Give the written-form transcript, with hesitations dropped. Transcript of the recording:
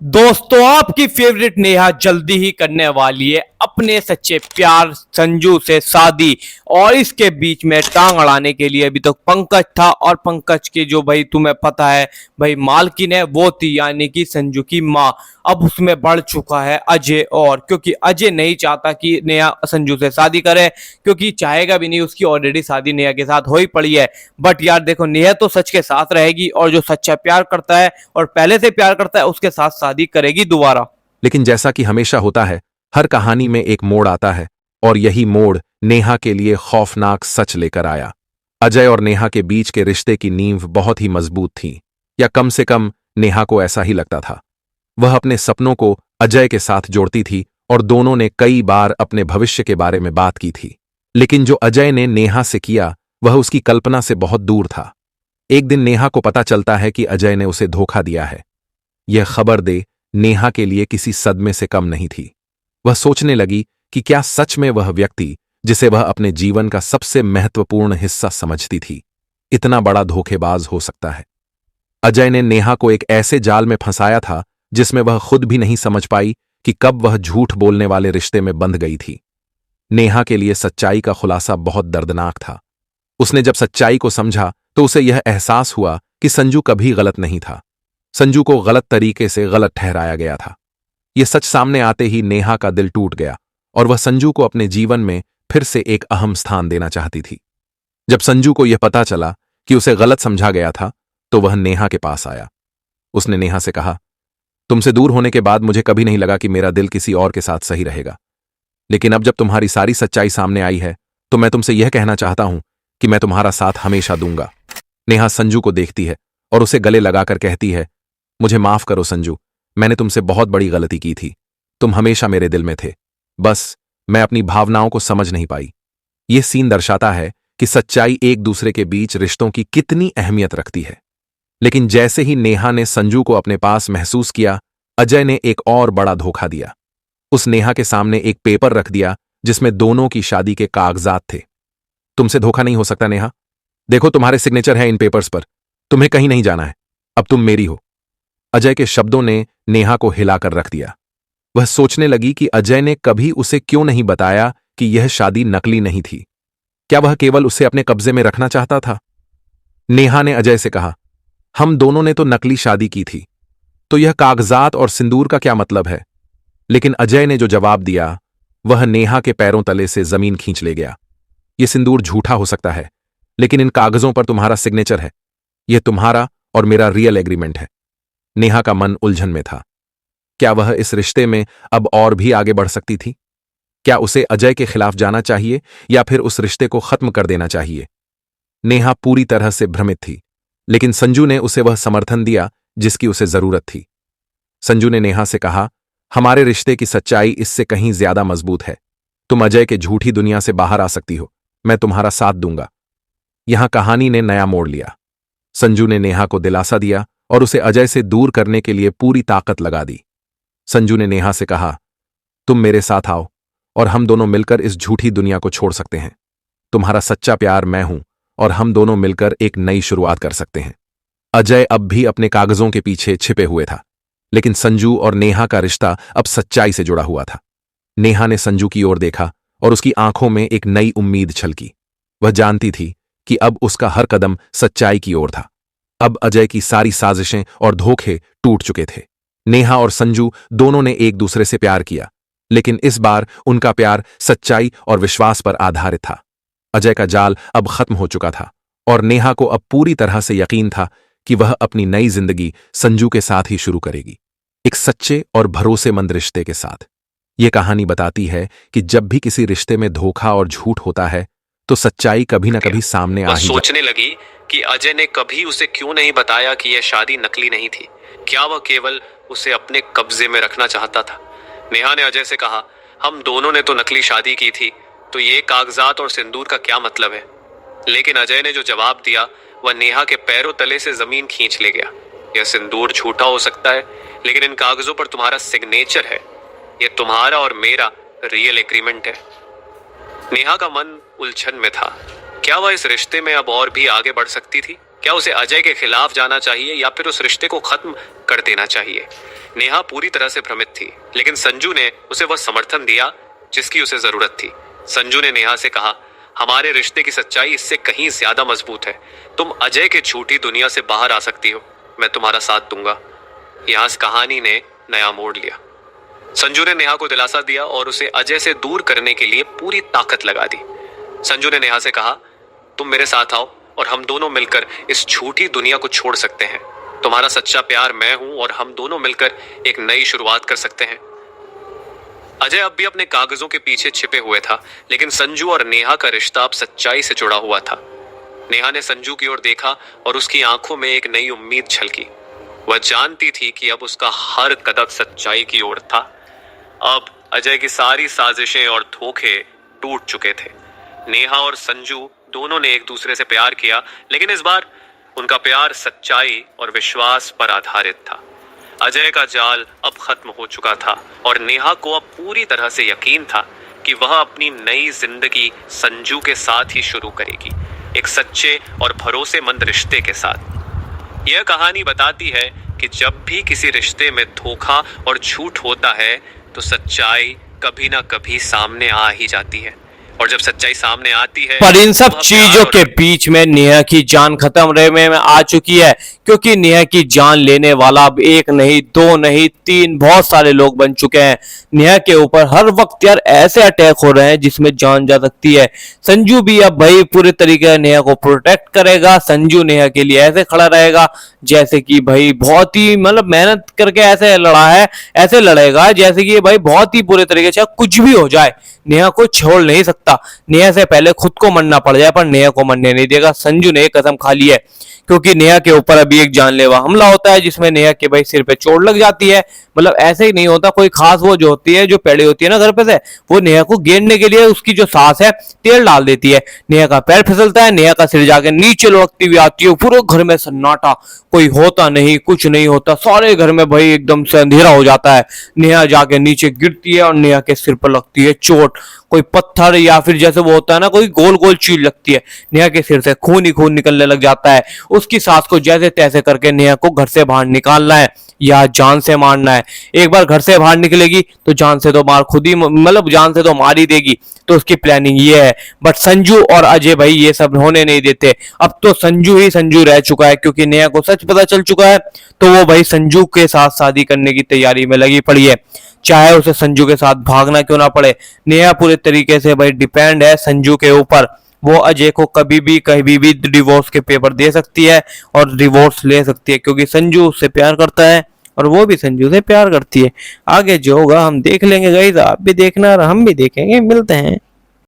दोस्तों, आपकी फेवरेट नेहा जल्दी ही करने वाली है अपने सच्चे प्यार संजू से शादी। और इसके बीच में टांग अड़ाने के लिए अभी तक पंकज था, और पंकज के जो भाई तुम्हें पता है भाई मालकिन है वो थी, यानी कि संजू की माँ। अब उसमें बढ़ चुका है अजय, और क्योंकि अजय नहीं चाहता कि नेहा संजू से शादी करे, क्योंकि चाहेगा भी नहीं, उसकी ऑलरेडी शादी नेहा के साथ हो ही पड़ी है। बट यार देखो, नेहा तो सच के साथ रहेगी, और जो सच्चा प्यार करता है और पहले से प्यार करता है उसके साथ शादी करेगी दोबारा। लेकिन जैसा कि हमेशा होता है, हर कहानी में एक मोड़ आता है और यही मोड़ नेहा के लिए खौफनाक सच लेकर आया। अजय और नेहा के बीच के रिश्ते की नींव बहुत ही मजबूत थी, या कम से कम नेहा को ऐसा ही लगता था। वह अपने सपनों को अजय के साथ जोड़ती थी और दोनों ने कई बार अपने भविष्य के बारे में बात की थी। लेकिन जो अजय ने नेहा से किया वह उसकी कल्पना से बहुत दूर था। एक दिन नेहा को पता चलता है कि अजय ने उसे धोखा दिया है। यह खबर दे नेहा के लिए किसी सदमे से कम नहीं थी। वह सोचने लगी कि क्या सच में वह व्यक्ति जिसे वह अपने जीवन का सबसे महत्वपूर्ण हिस्सा समझती थी, इतना बड़ा धोखेबाज हो सकता है। अजय ने नेहा को एक ऐसे जाल में फंसाया था जिसमें वह खुद भी नहीं समझ पाई कि कब वह झूठ बोलने वाले रिश्ते में बंध गई थी। नेहा के लिए सच्चाई का खुलासा बहुत दर्दनाक था। उसने जब सच्चाई को समझा तो उसे यह एहसास हुआ कि संजू कभी गलत नहीं था। संजू को गलत तरीके से गलत ठहराया गया था। यह सच सामने आते ही नेहा का दिल टूट गया और वह संजू को अपने जीवन में फिर से एक अहम स्थान देना चाहती थी। जब संजू को यह पता चला कि उसे गलत समझा गया था तो वह नेहा के पास आया। उसने नेहा से कहा, तुमसे दूर होने के बाद मुझे कभी नहीं लगा कि मेरा दिल किसी और के साथ सही रहेगा, लेकिन अब जब तुम्हारी सारी सच्चाई सामने आई है तो मैं तुमसे यह कहना चाहता हूं कि मैं तुम्हारा साथ हमेशा दूंगा। नेहा संजू को देखती है और उसे गले लगाकर कहती है, मुझे माफ करो संजू, मैंने तुमसे बहुत बड़ी गलती की थी। तुम हमेशा मेरे दिल में थे, बस मैं अपनी भावनाओं को समझ नहीं पाई। यह सीन दर्शाता है कि सच्चाई एक दूसरे के बीच रिश्तों की कितनी अहमियत रखती है। लेकिन जैसे ही नेहा ने संजू को अपने पास महसूस किया, अजय ने एक और बड़ा धोखा दिया। उस नेहा के सामने एक पेपर रख दिया जिसमें दोनों की शादी के कागजात थे। तुमसे धोखा नहीं हो सकता नेहा, देखो तुम्हारे सिग्नेचर है इन पेपर्स पर, तुम्हें कहीं नहीं जाना है, अब तुम मेरी हो। अजय के शब्दों ने नेहा को हिलाकर रख दिया। वह सोचने लगी कि अजय ने कभी उसे क्यों नहीं बताया कि यह शादी नकली नहीं थी। क्या वह केवल उसे अपने कब्जे में रखना चाहता था? नेहा ने अजय से कहा, हम दोनों ने तो नकली शादी की थी, तो यह कागजात और सिंदूर का क्या मतलब है? लेकिन अजय ने जो जवाब दिया वह नेहा के पैरों तले से जमीन खींच ले गया। यह सिंदूर झूठा हो सकता है, लेकिन इन कागजों पर तुम्हारा सिग्नेचर है। यह तुम्हारा और मेरा रियल एग्रीमेंट है। नेहा का मन उलझन में था। क्या वह इस रिश्ते में अब और भी आगे बढ़ सकती थी? क्या उसे अजय के खिलाफ जाना चाहिए या फिर उस रिश्ते को खत्म कर देना चाहिए? नेहा पूरी तरह से भ्रमित थी, लेकिन संजू ने उसे वह समर्थन दिया जिसकी उसे जरूरत थी। संजू ने नेहा से कहा, हमारे रिश्ते की सच्चाई इससे कहीं ज्यादा मजबूत है। तुम अजय के झूठी दुनिया से बाहर आ सकती हो, मैं तुम्हारा साथ दूंगा। यहां कहानी ने नया मोड़ लिया। संजू ने नेहा को दिलासा दिया और उसे अजय से दूर करने के लिए पूरी ताकत लगा दी। संजू ने नेहा से कहा, तुम मेरे साथ आओ और हम दोनों मिलकर इस झूठी दुनिया को छोड़ सकते हैं। तुम्हारा सच्चा प्यार मैं हूं और हम दोनों मिलकर एक नई शुरुआत कर सकते हैं। अजय अब भी अपने कागजों के पीछे छिपे हुए था, लेकिन संजू और नेहा का रिश्ता अब सच्चाई से जुड़ा हुआ था। नेहा ने संजू की ओर देखा और उसकी आंखों में एक नई उम्मीद छलकी। वह जानती थी कि अब उसका हर कदम सच्चाई की ओर था। अब अजय की सारी साजिशें और धोखे टूट चुके थे। नेहा और संजू दोनों ने एक दूसरे से प्यार किया, लेकिन इस बार उनका प्यार सच्चाई और विश्वास पर आधारित था। अजय का जाल अब खत्म हो चुका था और नेहा को अब पूरी तरह से यकीन था कि वह अपनी नई जिंदगी संजू के साथ ही शुरू करेगी, एक सच्चे और भरोसेमंद रिश्ते के साथ। यह कहानी बताती है कि जब भी किसी रिश्ते में धोखा और झूठ होता है तो सच्चाई कभी न कभी सामने आ ही सोचने लगी कि अजय ने कभी उसे क्यों नहीं बताया कि यह शादी नकली नहीं थी। क्या वह केवल उसे अपने कब्जे में रखना चाहता था? नेहा ने अजय से कहा, हम दोनों ने तो नकली शादी की थी, तो ये कागजात और सिंदूर का क्या मतलब है? लेकिन अजय ने जो जवाब दिया वह नेहा के पैरों तले से जमीन खींच ले गया। यह सिंदूर झूठा हो सकता है, लेकिन इन कागजों पर तुम्हारा सिग्नेचर है। यह तुम्हारा और मेरा रियल एग्रीमेंट है। नेहा का मन उलझन में था। क्या वह इस रिश्ते में अब और भी आगे बढ़ सकती थी? क्या उसे अजय के खिलाफ जाना चाहिए या फिर उस रिश्ते को खत्म कर देना चाहिए? नेहा पूरी तरह से भ्रमित थी, लेकिन संजू ने उसे वह समर्थन दिया जिसकी उसे जरूरत थी। संजू ने नेहा से कहा, हमारे रिश्ते की सच्चाई इससे कहीं ज्यादा मजबूत है। तुम अजय के झूठी दुनिया से बाहर आ सकती हो, मैं तुम्हारा साथ दूंगा। यहाँ इस कहानी ने नया मोड़ लिया। संजू ने नेहा को दिलासा दिया और उसे अजय से दूर करने के लिए पूरी ताकत लगा दी। संजू ने नेहा से कहा, तुम मेरे साथ आओ और हम दोनों मिलकर इस झूठी दुनिया को छोड़ सकते हैं। तुम्हारा सच्चा प्यार मैं हूं और हम दोनों मिलकर एक नई शुरुआत कर सकते हैं। अजय अब भी अपने कागजों के पीछे छिपे हुए था, लेकिन संजू और नेहा का रिश्ता अब सच्चाई से जुड़ा हुआ था। नेहा ने संजू की ओर देखा और उसकी आंखों में एक नई उम्मीद झलकी। वह जानती थी कि अब उसका हर कदम सच्चाई की ओर था। अब अजय की सारी साजिशें और धोखे टूट चुके थे। नेहा और संजू दोनों ने एक दूसरे से प्यार किया, लेकिन इस बार उनका प्यार सच्चाई और विश्वास पर आधारित था। अजय का जाल अब खत्म हो चुका था और नेहा को अब पूरी तरह से यकीन था कि वह अपनी नई जिंदगी संजू के साथ ही शुरू करेगी, एक सच्चे और भरोसेमंद रिश्ते के साथ। यह कहानी बताती है कि जब भी किसी रिश्ते में धोखा और झूठ होता है तो सच्चाई कभी ना कभी सामने आ ही जाती है, और जब सच्चाई सामने आती है पर इन सब वह चीजों प्यार के बीच में नेहा की जान खत्म रहने में आ चुकी है, क्योंकि नेहा की जान लेने वाला अब एक नहीं, दो नहीं, तीन, बहुत सारे लोग बन चुके हैं। नेहा के ऊपर हर वक्त यार ऐसे अटैक हो रहे हैं जिसमें जान जा सकती है। संजू भी अब भाई पूरे तरीके से नेहा को प्रोटेक्ट करेगा। संजू नेहा के लिए ऐसे खड़ा रहेगा जैसे कि भाई बहुत ही मतलब मेहनत करके ऐसे लड़ा है, ऐसे लड़ेगा जैसे कि भाई बहुत ही पूरे तरीके से कुछ भी हो जाए नेहा को छोड़ नहीं सकता। नेहा से पहले खुद को मरना पड़ जाए पर नेहा को मरने नहीं देगा। संजू ने एक कसम खा ली है, क्योंकि नेहा के ऊपर अभी एक जानलेवा हमला होता है जिसमें नेहा के भाई सिर पे चोट लग जाती है। मतलब ऐसे ही नहीं होता, कोई खास वो जो होती है, जो पेड़ी होती है ना घर पे से, वो नेहा को गिरने के लिए उसकी जो सांस है तेल डाल देती है। नेहा का पैर फिसलता है, नेहा का सिर जाके नीचे लुढ़कती हुई आती है। पूरे घर में सन्नाटा, कोई होता नहीं, कुछ नहीं होता, सारे घर में भाई एकदम से अंधेरा हो जाता है। नेहा जाके नीचे गिरती है और नेहा के सिर पर लगती है चोट। कोई पत्थर या फिर जैसे वो होता है ना, कोई गोल गोल चीज लगती है। नेहा के सिर से खून ही खून निकलने लग जाता है। उसकी सास को जैसे तैसे करके नेहा को घर से बाहर निकालना है या जान से मारना है। एक बार घर से बाहर निकलेगी तो जान से तो मार खुद ही, मतलब जान से तो मार ही देगी। तो उसकी प्लानिंग ये है, बट संजू और अजय भाई ये सब होने नहीं देते। अब तो संजू ही संजू रह चुका है, क्योंकि नेहा को सच पता चल चुका है। तो वो भाई संजू के साथ शादी करने की तैयारी में लगी पड़ी है, चाहे उसे संजू के साथ भागना क्यों ना पड़े। नेहा पूरे तरीके से भाई डिपेंड है संजू के ऊपर। वो अजय को कभी भी कहीं भी डिवोर्स के पेपर दे सकती है और डिवोर्स ले सकती है, क्योंकि संजू उससे प्यार करता है और वो भी संजू से प्यार करती है। आगे जो होगा हम देख लेंगे गाइस, आप भी देखना और हम भी देखेंगे। मिलते हैं।